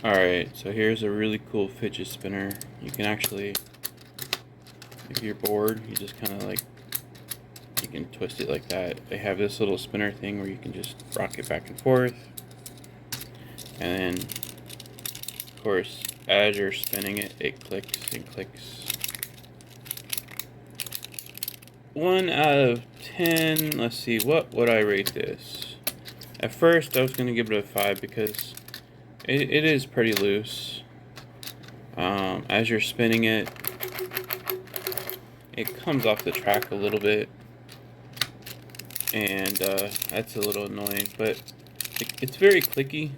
Alright, so here's a really cool fidget spinner. You can actually, if you're bored, you just kind of like, you can twist it like that. They have this little spinner thing where you can just rock it back and forth. And then, of course, as you're spinning it, it clicks and clicks. 1 out of 10, let's see, what would I rate this? At first, I was going to give it a 5 because it is pretty loose. As you're spinning it, it comes off the track a little bit, and that's a little annoying, but it's very clicky.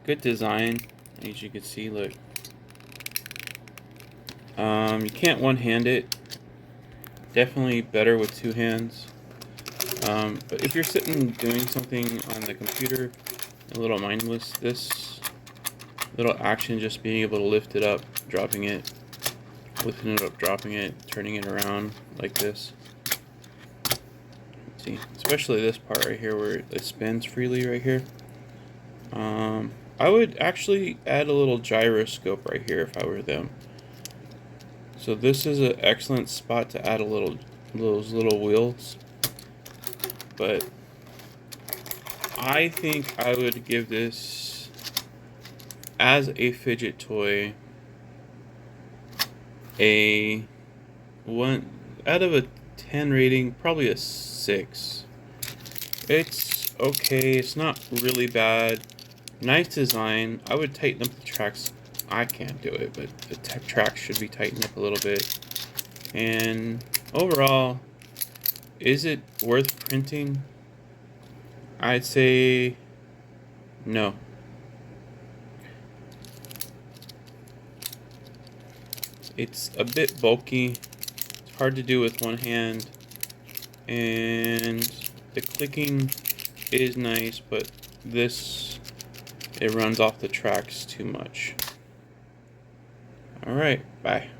Good design, as you can see, look. You can't one-hand it. Definitely better with 2 hands. But if you're sitting doing something on the computer, a little mindless, this little action, just being able to lift it up, dropping it, lifting it up, dropping it, turning it around like this. See, especially this part right here where it spins freely right here. I would actually add a little gyroscope right here if I were them. So this is an excellent spot to add those little wheels. But I think I would give this, as a fidget toy, a 1 out of a 10 rating, probably a 6. It's okay, it's not really bad. Nice design. I would tighten up the tracks. I can't do it, but the tracks should be tightened up a little bit. And overall, is it worth printing? I'd say no. It's a bit bulky. It's hard to do with one hand. And the clicking is nice, but it runs off the tracks too much. Alright, bye.